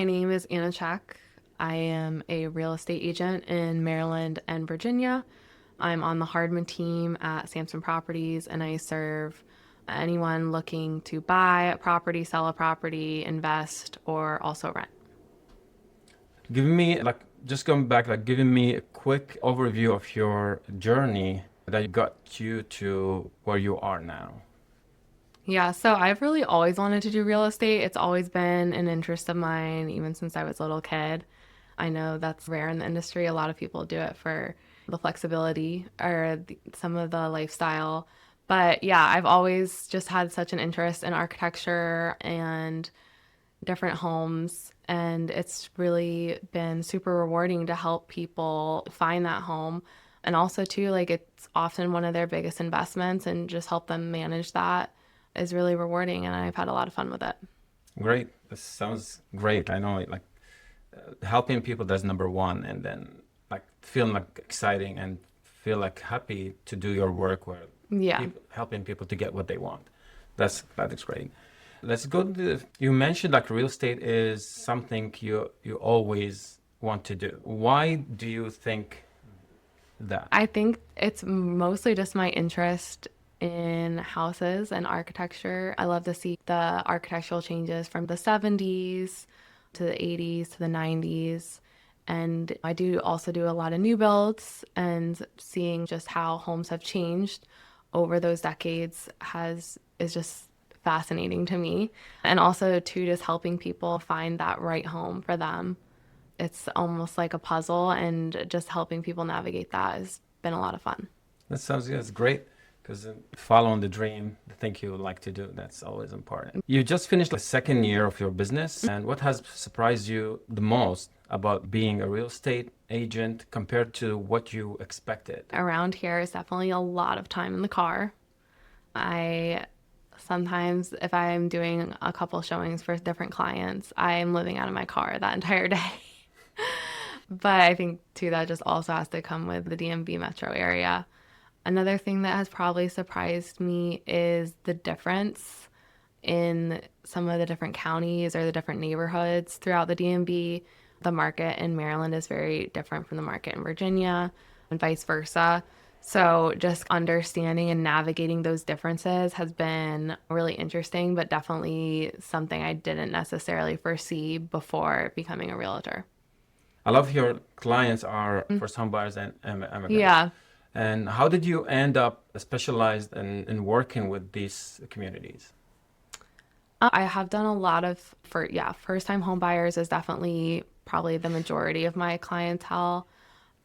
My name is Anna Czech. I am a real estate agent in Maryland and Virginia. I'm on the Hardman team at Sampson Properties, and I serve anyone looking to buy a property, sell a property, invest, or also rent. Giving me just going back, giving me a quick overview of your journey that got you to where you are now. Yeah, so I've really always wanted to do real estate. It's always been an interest of mine, even since I was a little kid. I know that's rare in the industry. A lot of people do it for the flexibility or some of the lifestyle. But yeah, I've always just had such an interest in architecture and different homes. And it's really been super rewarding to help people find that home. And also, too, it's often one of their biggest investments, and just help them manage that is really rewarding, and I've had a lot of fun with it. Great. This sounds great. I know helping people, that's number one, and then feeling exciting and feel happy to do your work where helping people to get what they want. That is great. Let's go to you mentioned real estate is something you always want to do. Why do you think that? I think it's mostly just my interest in houses and architecture. I love to see the architectural changes from the 70s to the 80s to the 90s. And I do also do a lot of new builds, and seeing just how homes have changed over those decades is just fascinating to me. And also too, just helping people find that right home for them. It's almost like a puzzle, and just helping people navigate that has been a lot of fun. That sounds good. It's great. Because following the dream, the thing you would like to do, that's always important. You just finished the second year of your business, and what has surprised you the most about being a real estate agent compared to what you expected? Around here is definitely a lot of time in the car. I sometimes, if I'm doing a couple showings for different clients, I'm living out of my car that entire day. But I think too, that just also has to come with the DMV metro area. Another thing that has probably surprised me is the difference in some of the different counties or the different neighborhoods throughout the DMV. The market in Maryland is very different from the market in Virginia, and vice versa. So just understanding and navigating those differences has been really interesting, but definitely something I didn't necessarily foresee before becoming a realtor. I love your clients are first home buyers and immigrants. Yeah. And how did you end up specialized in working with these communities? I have done a lot of, first-time home buyers is definitely probably the majority of my clientele.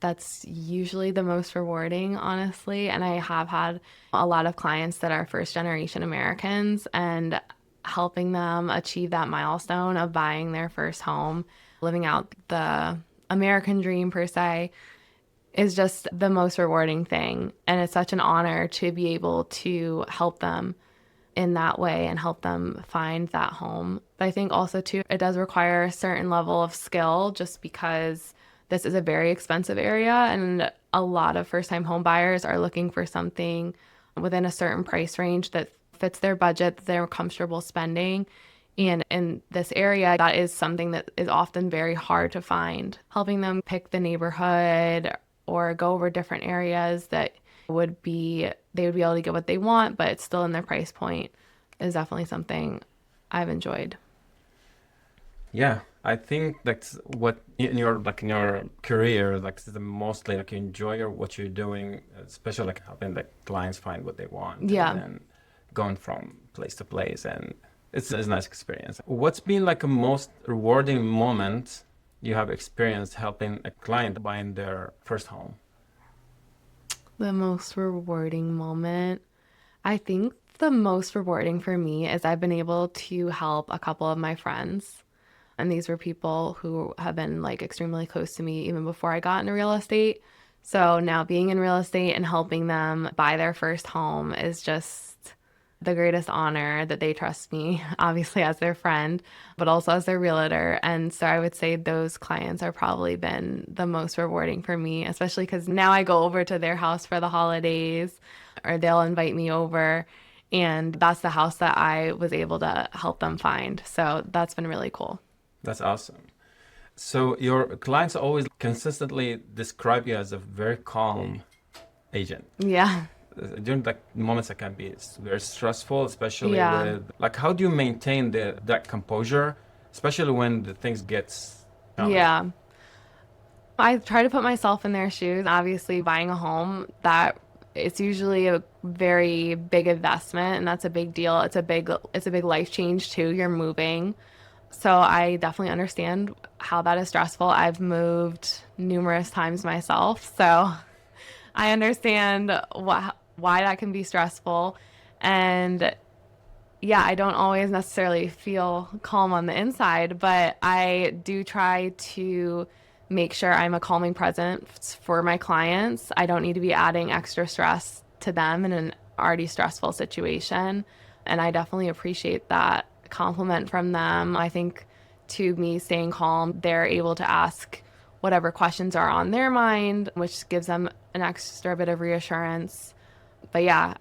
That's usually the most rewarding, honestly. And I have had a lot of clients that are first-generation Americans, and helping them achieve that milestone of buying their first home, living out the American dream per se, is just the most rewarding thing. And it's such an honor to be able to help them in that way and help them find that home. But I think also too, it does require a certain level of skill, just because this is a very expensive area, and a lot of first-time home buyers are looking for something within a certain price range that fits their budget, that they're comfortable spending. And in this area, that is something that is often very hard to find. Helping them pick the neighborhood or go over different areas that they would be able to get what they want, but it's still in their price point, is definitely something I've enjoyed. Yeah, I think that's what in your career, the mostly you enjoy what you're doing, especially helping the clients find what they want. Yeah. And then going from place to place, and it's a nice experience. What's been a most rewarding moment you have experienced helping a client buying their first home? The most rewarding moment, I think the most rewarding for me is I've been able to help a couple of my friends. And these were people who have been extremely close to me even before I got into real estate. So now being in real estate and helping them buy their first home is just the greatest honor, that they trust me, obviously as their friend, but also as their realtor. And so I would say those clients are probably been the most rewarding for me, especially because now I go over to their house for the holidays, or they'll invite me over. And that's the house that I was able to help them find. So that's been really cool. That's awesome. So your clients always consistently describe you as a very calm agent. Yeah. During like moments that can be very stressful, especially Yeah. with like how do you maintain that composure, especially when the things gets challenging? Yeah. I try to put myself in their shoes. Obviously, buying a home, that it's usually a very big investment and that's a big deal. It's a big life change too. You're moving. So I definitely understand how that is stressful. I've moved numerous times myself. So I understand why that can be stressful. And yeah, I don't always necessarily feel calm on the inside, but I do try to make sure I'm a calming presence for my clients. I don't need to be adding extra stress to them in an already stressful situation. And I definitely appreciate that compliment from them. I think to me staying calm, they're able to ask whatever questions are on their mind, which gives them an extra bit of reassurance. But yeah,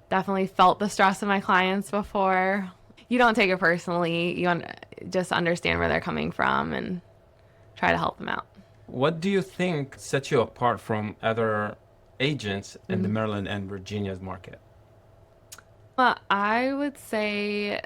definitely felt the stress of my clients before. You don't take it personally. Just understand where they're coming from and try to help them out. What do you think sets you apart from other agents in the Maryland and Virginia's market? I would say,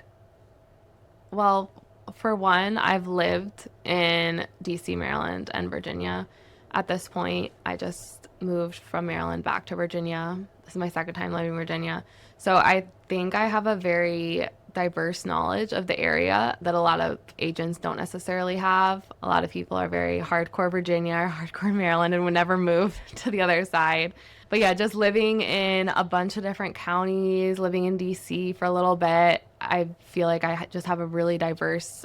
well, for one, I've lived in DC, Maryland, and Virginia. At this point, I just moved from Maryland back to Virginia. This is my second time living in Virginia. So I think I have a very diverse knowledge of the area that a lot of agents don't necessarily have. A lot of people are very hardcore Virginia or hardcore Maryland and would never move to the other side. But yeah, just living in a bunch of different counties, living in DC for a little bit, I feel like I just have a really diverse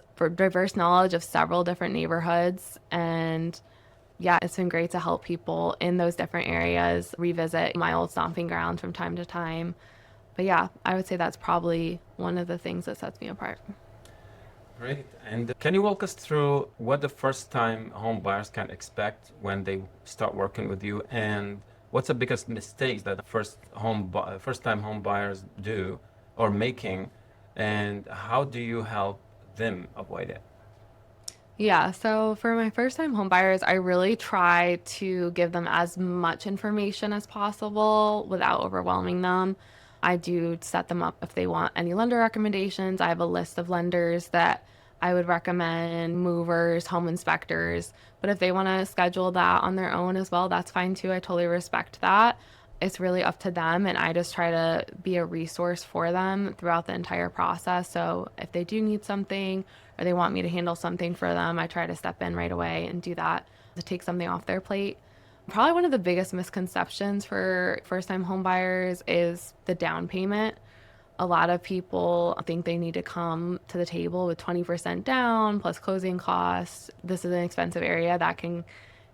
knowledge of several different neighborhoods. And yeah, it's been great to help people in those different areas revisit my old stomping grounds from time to time. But yeah, I would say that's probably one of the things that sets me apart. Great. And can you walk us through what the first time home buyers can expect when they start working with you, and what's the biggest mistakes that first time home buyers do or making, and how do you help them avoid it? Yeah, so for my first time home buyers, I really try to give them as much information as possible without overwhelming them. I do set them up if they want any lender recommendations. I have a list of lenders that I would recommend, movers, home inspectors. But if they want to schedule that on their own as well, that's fine too. I totally respect that. It's really up to them, and I just try to be a resource for them throughout the entire process. So if they do need something or they want me to handle something for them, I try to step in right away and do that to take something off their plate. Probably one of the biggest misconceptions for first time home buyers is the down payment. A lot of people think they need to come to the table with 20% down plus closing costs. This is an expensive area that can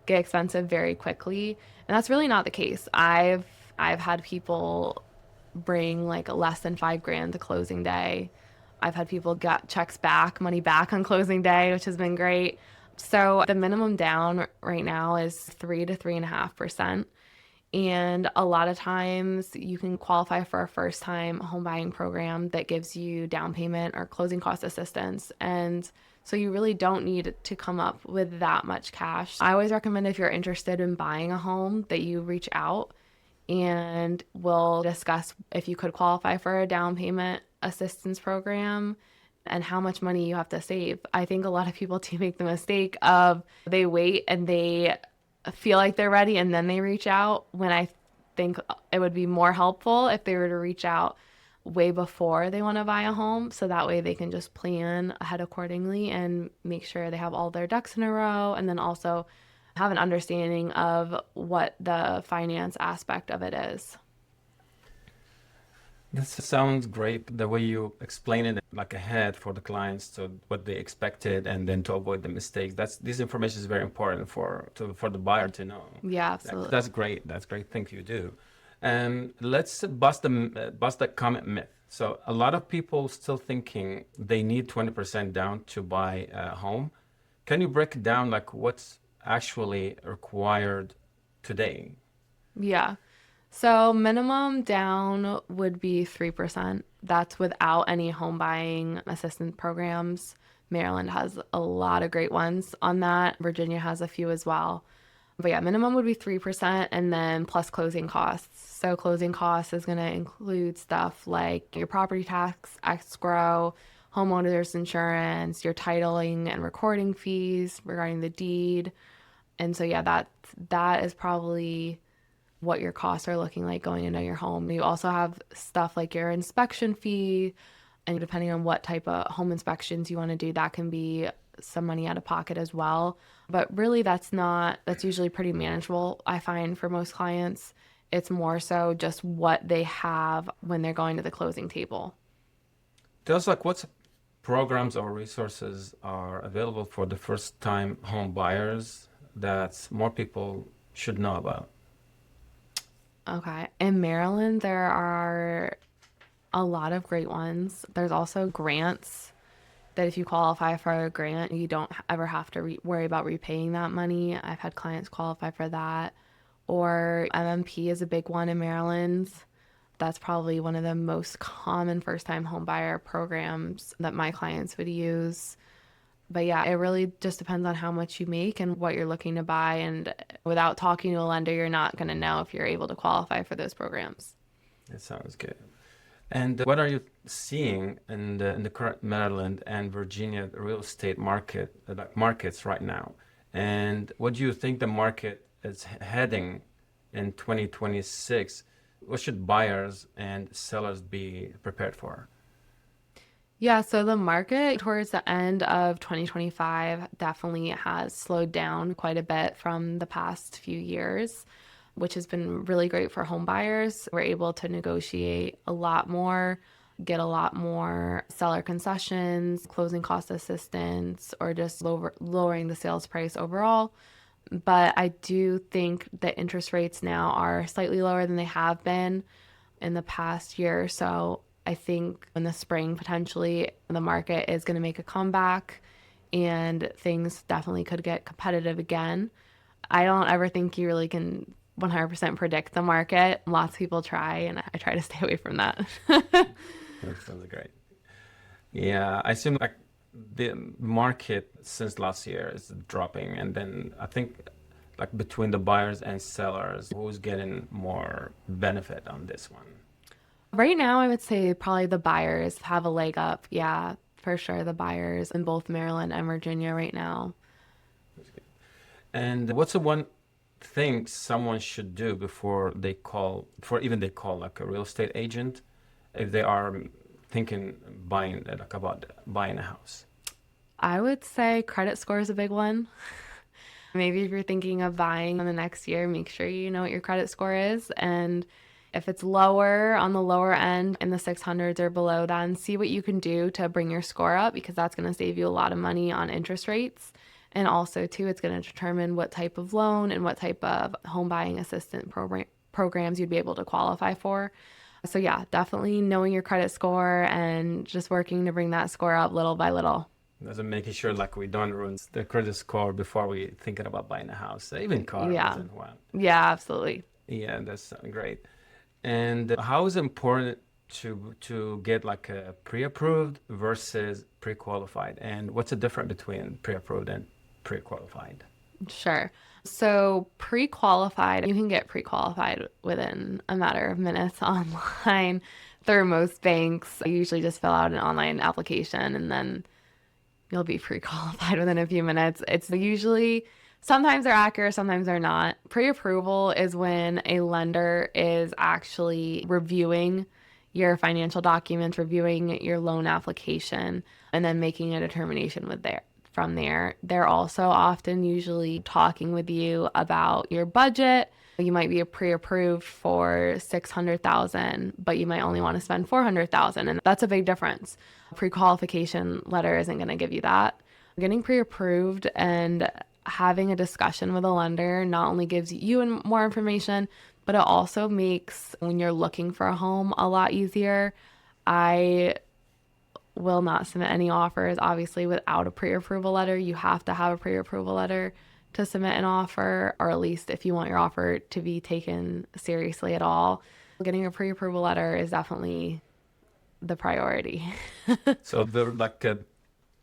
get expensive very quickly, and that's really not the case. I've had people bring like less than 5 grand to closing day. I've had people get checks back, money back on closing day, which has been great. So the minimum down right now is 3 to 3.5%. And a lot of times you can qualify for a first time home buying program that gives you down payment or closing cost assistance. And so you really don't need to come up with that much cash. I always recommend if you're interested in buying a home that you reach out and we'll discuss if you could qualify for a down payment assistance program and how much money you have to save. I think a lot of people do make the mistake of they wait and they feel like they're ready and then they reach out, when I think it would be more helpful if they were to reach out way before they want to buy a home, so that way they can just plan ahead accordingly and make sure they have all their ducks in a row, and then also have an understanding of what the finance aspect of it is. This sounds great, the way you explain it like ahead for the clients to what they expected and then to avoid the mistakes. This information is very important for the buyer to know. Yeah, absolutely. That's great. That's great thing you do. And let's bust the comment myth. So a lot of people still thinking they need 20% down to buy a home. Can you break it down like what's actually required today? Yeah. So minimum down would be 3%. That's without any home buying assistance programs. Maryland has a lot of great ones on that. Virginia has a few as well. But yeah, minimum would be 3% and then plus closing costs. So closing costs is going to include stuff like your property tax, escrow, homeowners insurance, your titling and recording fees regarding the deed. And so yeah, that is probably what your costs are looking like going into your home. You also have stuff like your inspection fee, and depending on what type of home inspections you want to do, that can be some money out of pocket as well. But really, that's usually pretty manageable, I find, for most clients. It's more so just what they have when they're going to the closing table. Just like what programs or resources are available for the first time home buyers that more people should know about? Okay. In Maryland, there are a lot of great ones. There's also grants that if you qualify for a grant, you don't ever have to worry about repaying that money. I've had clients qualify for that. Or MMP is a big one in Maryland. That's probably one of the most common first-time homebuyer programs that my clients would use. But yeah, it really just depends on how much you make and what you're looking to buy. And without talking to a lender, you're not going to know if you're able to qualify for those programs. That sounds good. And what are you seeing in the current Maryland and Virginia real estate markets right now? And what do you think the market is heading in 2026? What should buyers and sellers be prepared for? Yeah, so the market towards the end of 2025 definitely has slowed down quite a bit from the past few years, which has been really great for home buyers. We're able to negotiate a lot more, get a lot more seller concessions, closing cost assistance, or just lowering the sales price overall. But I do think that interest rates now are slightly lower than they have been in the past year or so. I think in the spring, potentially, the market is going to make a comeback and things definitely could get competitive again. I don't ever think you really can 100% predict the market. Lots of people try, and I try to stay away from that. That sounds great. Yeah, I assume like the market since last year is dropping, and then I think like between the buyers and sellers, who's getting more benefit on this one? Right now, I would say probably the buyers have a leg up. Yeah, for sure. The buyers in both Maryland and Virginia right now. And what's the one thing someone should do before even they call like a real estate agent if they are thinking about buying a house? I would say credit score is a big one. Maybe if you're thinking of buying in the next year, make sure you know what your credit score is. And if it's lower on the lower end in the 600s or below, then see what you can do to bring your score up because that's going to save you a lot of money on interest rates. And also, too, it's going to determine what type of loan and what type of home buying assistance programs you'd be able to qualify for. So, yeah, definitely knowing your credit score and just working to bring that score up little by little. Doesn't making sure like we don't ruin the credit score before we thinking about buying a house, even cars Yeah. and what. Yeah, absolutely. Yeah, that's great. And how is it important to get like a pre-approved versus pre-qualified? And what's the difference between pre-approved and pre-qualified? Sure. So pre-qualified, you can get pre-qualified within a matter of minutes online through most banks. You usually just fill out an online application and then you'll be pre-qualified within a few minutes. It's usually, sometimes they're accurate, sometimes they're not. Pre-approval is when a lender is actually reviewing your financial documents, reviewing your loan application, and then making a determination from there. They're also often usually talking with you about your budget. You might be pre-approved for 600,000, but you might only want to spend 400,000, and that's a big difference. Pre-qualification letter isn't going to give you that. Getting pre-approved and having a discussion with a lender not only gives you more information, but it also makes when you're looking for a home a lot easier. I will not submit any offers, obviously, without a pre-approval letter. You have to have a pre-approval letter to submit an offer, or at least if you want your offer to be taken seriously at all. Getting a pre-approval letter is definitely the priority. So the like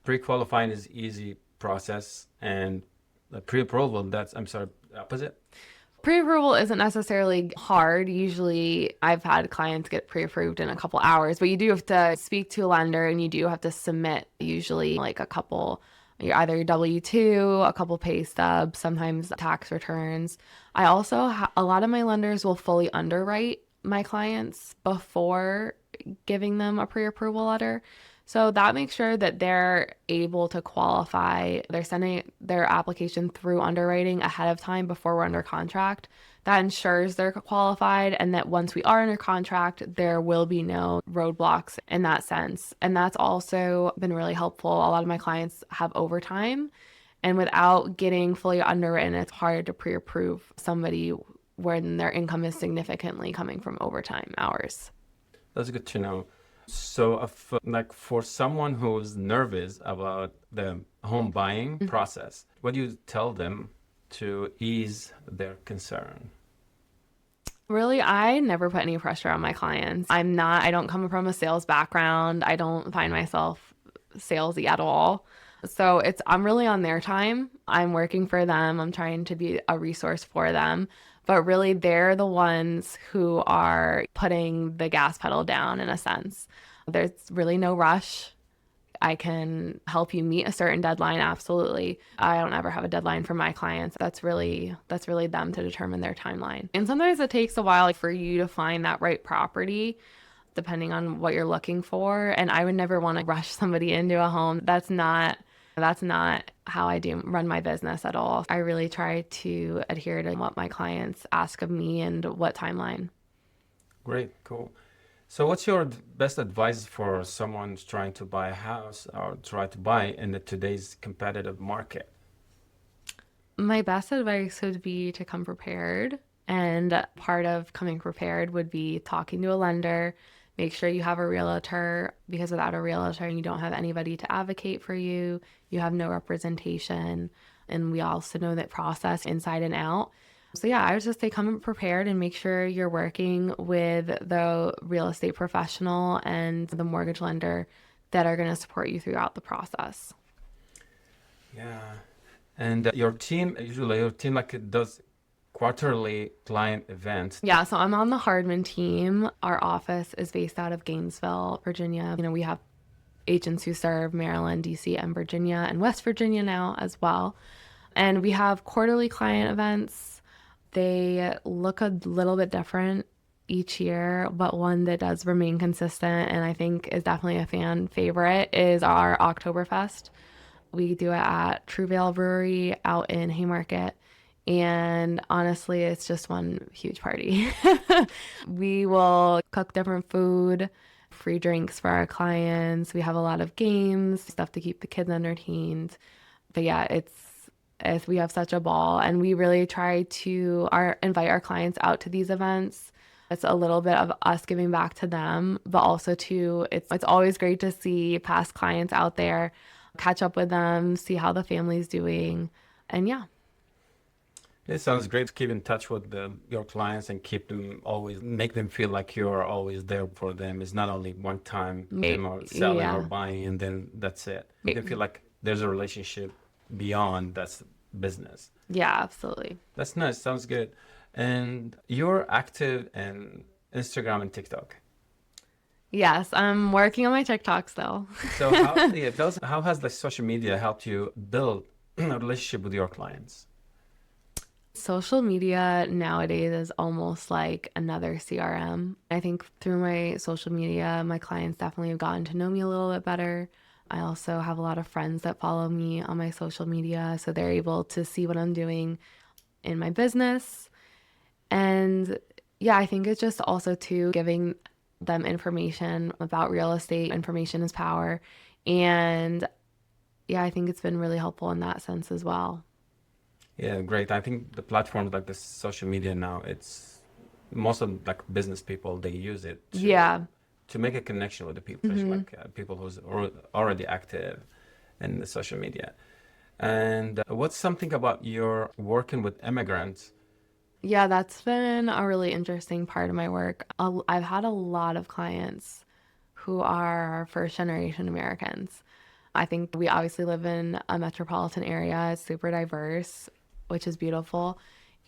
Pre-qualifying is easy process, and the pre-approval, that's, I'm sorry, opposite? Pre-approval isn't necessarily hard. Usually I've had clients get pre-approved in a couple hours, but you do have to speak to a lender and you do have to submit usually like a couple, either your W-2, a couple pay stubs, sometimes tax returns. I also, a lot of my lenders will fully underwrite my clients before giving them a pre-approval letter. So that makes sure that they're able to qualify. They're sending their application through underwriting ahead of time before we're under contract. That ensures they're qualified and that once we are under contract, there will be no roadblocks in that sense. And that's also been really helpful. A lot of my clients have overtime, and without getting fully underwritten, it's hard to pre-approve somebody when their income is significantly coming from overtime hours. That's good to know. So, like for someone who's nervous about the home buying process, what do you tell them to ease their concern? Really, I never put any pressure on my clients. I don't come from a sales background. I don't find myself salesy at all. So I'm really on their time. I'm working for them. I'm trying to be a resource for them. But really, they're the ones who are putting the gas pedal down in a sense. There's really no rush. I can help you meet a certain deadline. Absolutely. I don't ever have a deadline for my clients. That's really them to determine their timeline. And sometimes it takes a while for you to find that right property, depending on what you're looking for. And I would never want to rush somebody into a home. That's not how I run my business at all. I really try to adhere to what my clients ask of me and what timeline. Great, cool. So what's your best advice for someone trying to buy a house or try to buy in today's competitive market? My best advice would be to come prepared. And part of coming prepared would be talking to a lender. Make sure you have a realtor, because without a realtor, you don't have anybody to advocate for you. You have no representation. And we also know that process inside and out. So yeah, I would just say come prepared and make sure you're working with the real estate professional and the mortgage lender that are going to support you throughout the process. Yeah. And your team like does quarterly client events. Yeah, so I'm on the Hardman team. Our office is based out of Gainesville, Virginia. We have agents who serve Maryland, DC, and Virginia, and West Virginia now as well. And we have quarterly client events. They look a little bit different each year, but one that does remain consistent and I think is definitely a fan favorite is our Oktoberfest. We do it at True Vale Brewery out in Haymarket. And honestly, it's just one huge party. We will cook different food, free drinks for our clients. We have a lot of games, stuff to keep the kids entertained. But yeah, we have such a ball, and we really try to invite our clients out to these events. It's a little bit of us giving back to them, but also too, it's always great to see past clients out there, catch up with them, see how the family's doing, and yeah. It sounds great to keep in touch with your clients and make them feel like you're always there for them. It's not only one time or selling or buying and then that's it. They feel like there's a relationship beyond that's business. Yeah, absolutely. That's nice. Sounds good. And you're active in Instagram and TikTok. Yes, I'm working on my TikTok still. So how has the social media helped you build a relationship with your clients? Social media nowadays is almost like another CRM. I think through my social media, my clients definitely have gotten to know me a little bit better. I also have a lot of friends that follow me on my social media, so they're able to see what I'm doing in my business. And yeah, I think it's just also too giving them information about real estate. Information is power. And yeah, I think it's been really helpful in that sense as well. Yeah, great. I think the platforms like the social media now, it's most of like business people, they use it to make a connection with the people, especially like people who's already active in the social media. And what's something about your working with immigrants? Yeah, that's been a really interesting part of my work. I've had a lot of clients who are first generation Americans. I think we obviously live in a metropolitan area. It's super diverse, which is beautiful.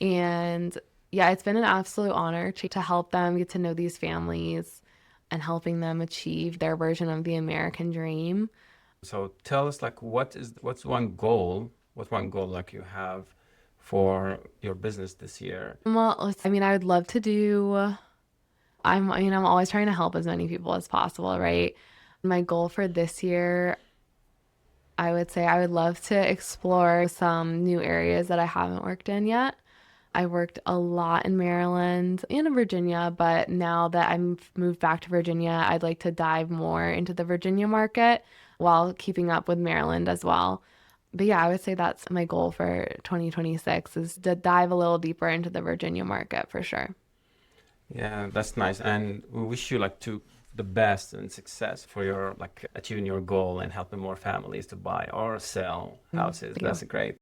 And yeah, it's been an absolute honor to help them get to know these families and helping them achieve their version of the American dream. So tell us, like, what's one goal like you have for your business this year? Well, I mean, I would love to do, I'm always trying to help as many people as possible, right? My goal for this year, I would say I would love to explore some new areas that I haven't worked in yet. I worked a lot in Maryland and in Virginia, but now that I've moved back to Virginia, I'd like to dive more into the Virginia market while keeping up with Maryland as well. But yeah, I would say that's my goal for 2026 is to dive a little deeper into the Virginia market for sure. Yeah, that's nice. And we wish you like to the best and success for your like achieving your goal and helping more families to buy or sell houses. Thank you. That's great.